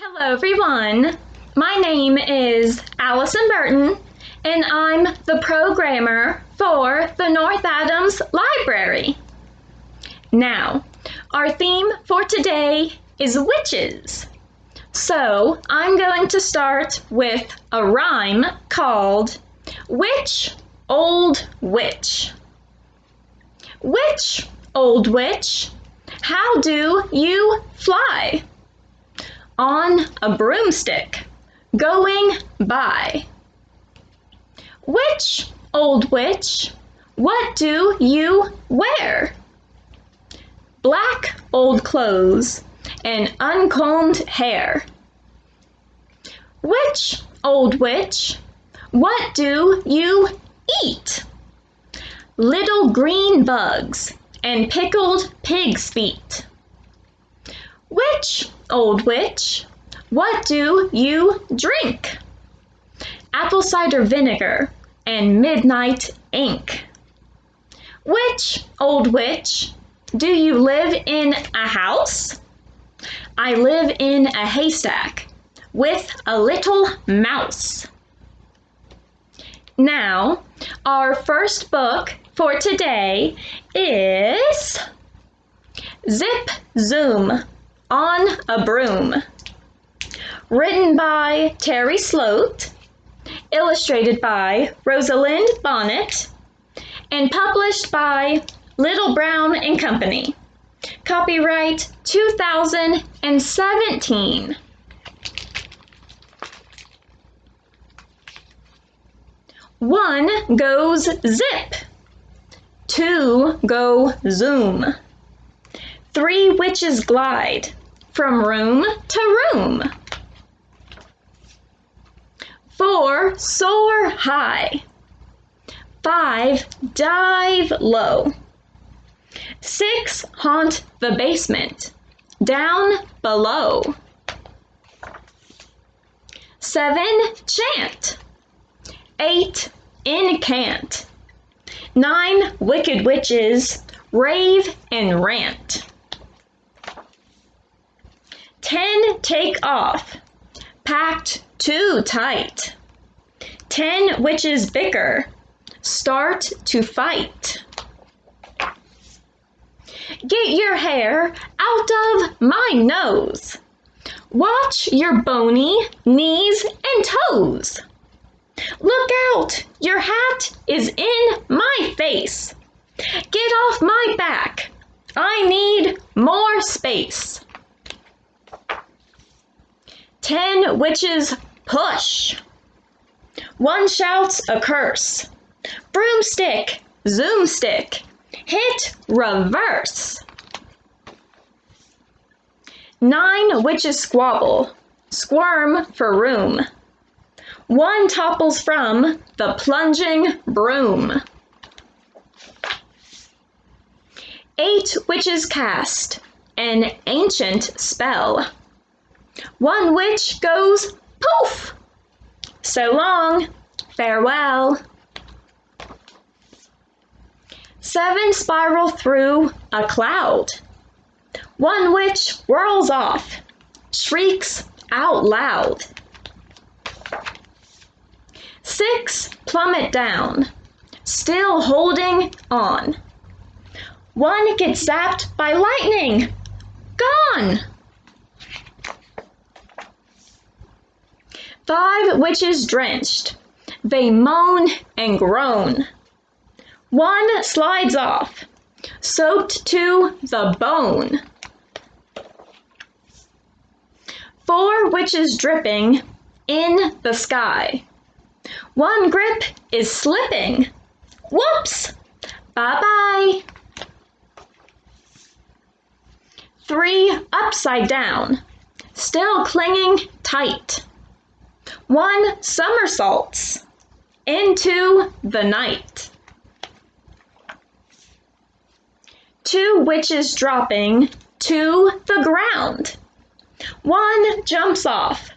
Hello everyone, my name is Allison Burton and I'm the programmer for the North Adams Library. Now, our theme for today is witches. So I'm going to start with a rhyme called Witch, Old Witch. Witch, old witch, how do you fly? On a broomstick, going by. Witch, old witch, what do you wear? Black old clothes and uncombed hair. Witch, old witch, what do you eat? Little green bugs and pickled pig's feet. Witch, old witch, what do you drink? Apple cider vinegar and midnight ink. Witch, old witch, do you live in a house? I live in a haystack with a little mouse. Now, our first book for today is Zip Zoom on a Broom, written by Terry Sloat, illustrated by Rosalind Bonnet, and published by Little Brown and Company. Copyright 2017. One goes zip, two go zoom. Three witches glide from room to room. Four soar high. Five dive low. Six haunt the basement, down below. Seven chant. Eight incant. Nine wicked witches rave and rant. 10 take off, packed too tight. 10 witches bicker, start to fight. Get your hair out of my nose. Watch your bony knees and toes. Look out, your hat is in my face. Get off my back, I need more space. 10 witches push. One shouts a curse. Broomstick, zoomstick, hit reverse. 9 witches squabble, squirm for room. One topples from the plunging broom. 8 witches cast an ancient spell. One witch goes poof. So long, farewell. 7 spiral through a cloud. One witch whirls off, shrieks out loud. 6 plummet down, still holding on. One gets zapped by lightning, gone. 5 witches drenched, they moan and groan. One slides off, soaked to the bone. 4 witches dripping in the sky. One grip is slipping. Whoops! Bye-bye. 3 upside down, still clinging tight. One somersaults into the night. 2 witches dropping to the ground. One jumps off,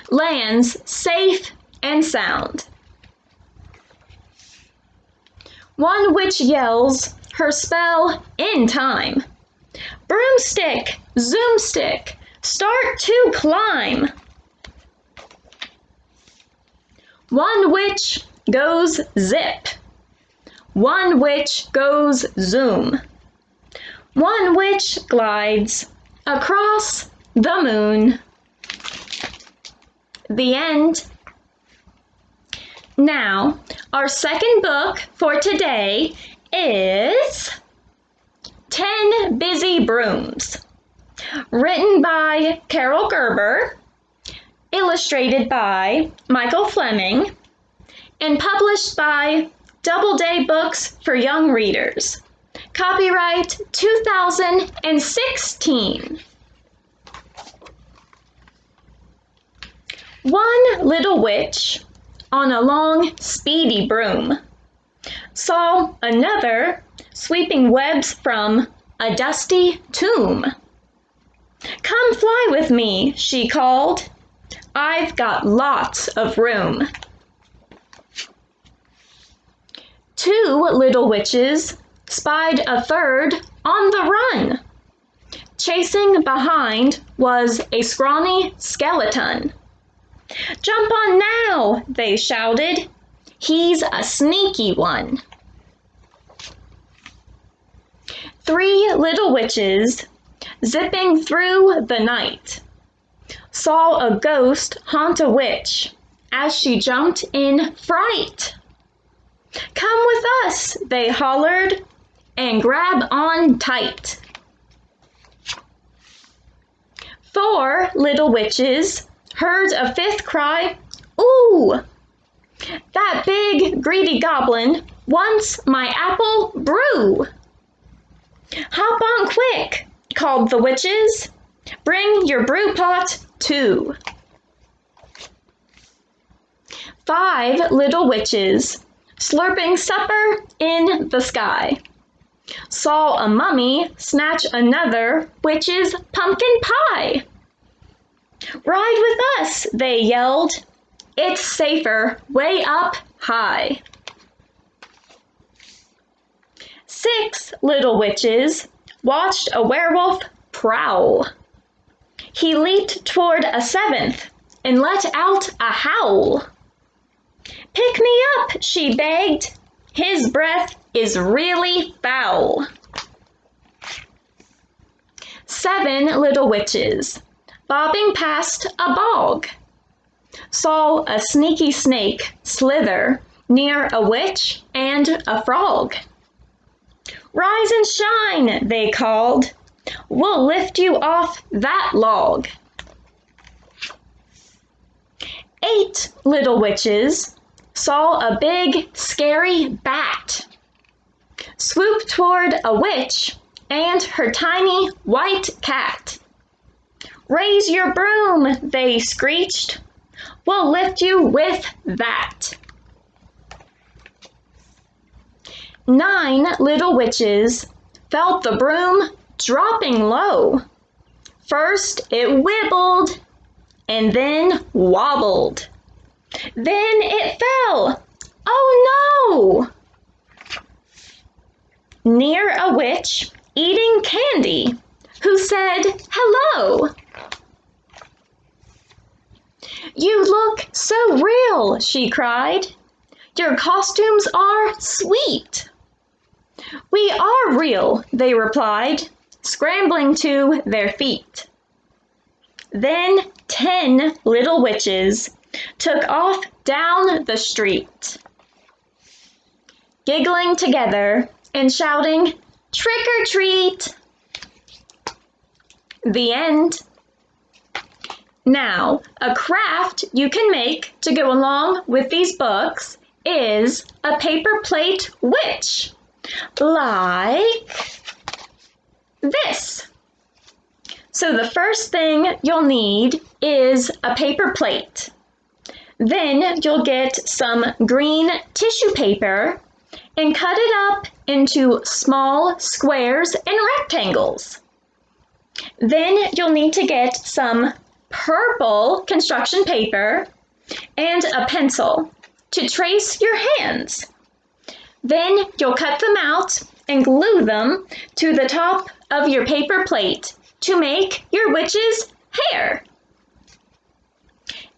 lands safe and sound. One witch yells her spell in time. Broomstick, zoomstick, Start to climb. One witch goes zip. One witch goes zoom. One witch glides across the moon. The end. Now, our second book for today is 10 Busy Brooms, written by Carol Gerber, illustrated by Michael Fleming, and published by Doubleday Books for Young Readers. Copyright 2016. One little witch on a long, speedy broom saw another sweeping webs from a dusty tomb. "Come fly with me," she called. "I've got lots of room." Two little witches spied a third on the run. Chasing behind was a scrawny skeleton. "Jump on now," they shouted. "He's a sneaky one." Three little witches, zipping through the night, saw a ghost haunt a witch as she jumped in fright. "Come with us," they hollered, "and grab on tight." Four little witches heard a fifth cry, "Ooh! That big greedy goblin wants my apple brew." "Hop on quick," called the witches. "Bring your brew pot too." Five little witches, slurping supper in the sky, saw a mummy snatch another witch's pumpkin pie. "Ride with us," they yelled. "It's safer way up high." Six little witches watched a werewolf prowl. He leaped toward a seventh and let out a howl. "Pick me up," she begged. "His breath is really foul." Seven little witches, bobbing past a bog, saw a sneaky snake slither near a witch and a frog. "Rise and shine," they called. "We'll lift you off that log." Eight little witches saw a big, scary bat swoop toward a witch and her tiny white cat. "Raise your broom," they screeched. "We'll lift you with that." Nine little witches felt the broom dropping low. First it wibbled, and then wobbled. Then it fell. Oh no! Near a witch eating candy, who said hello. "You look so real," she cried. "Your costumes are sweet." "We are real," they replied, scrambling to their feet. Then 10 little witches took off down the street, giggling together and shouting, "Trick or treat!" The end. Now, a craft you can make to go along with these books is a paper plate witch, like this. So the first thing you'll need is a paper plate. Then you'll get some green tissue paper and cut it up into small squares and rectangles. Then you'll need to get some purple construction paper and a pencil to trace your hands. Then you'll cut them out and glue them to the top of your paper plate to make your witch's hair.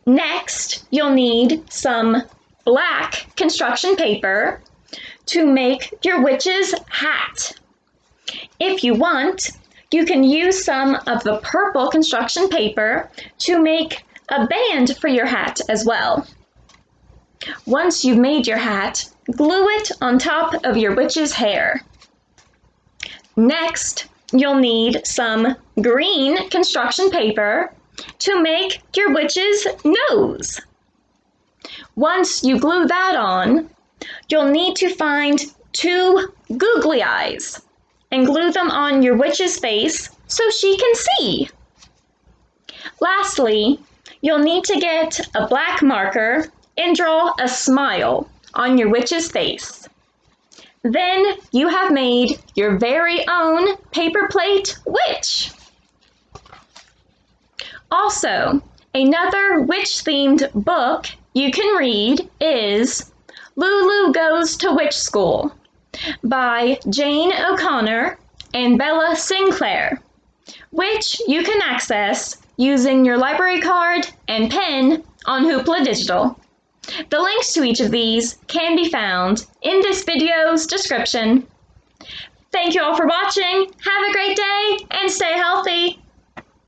Next, you'll need some black construction paper to make your witch's hat. If you want, you can use some of the purple construction paper to make a band for your hat as well. Once you've made your hat, glue it on top of your witch's hair. Next, you'll need some green construction paper to make your witch's nose. Once you glue that on, you'll need to find 2 googly eyes and glue them on your witch's face so she can see. Lastly, you'll need to get a black marker and draw a smile on your witch's face. Then you have made your very own paper plate witch. Also, another witch-themed book you can read is Lulu Goes to Witch School by Jane O'Connor and Bella Sinclair, which you can access using your library card and pen on Hoopla Digital. The links to each of these can be found in this video's description. Thank you all for watching. Have a great day and stay healthy.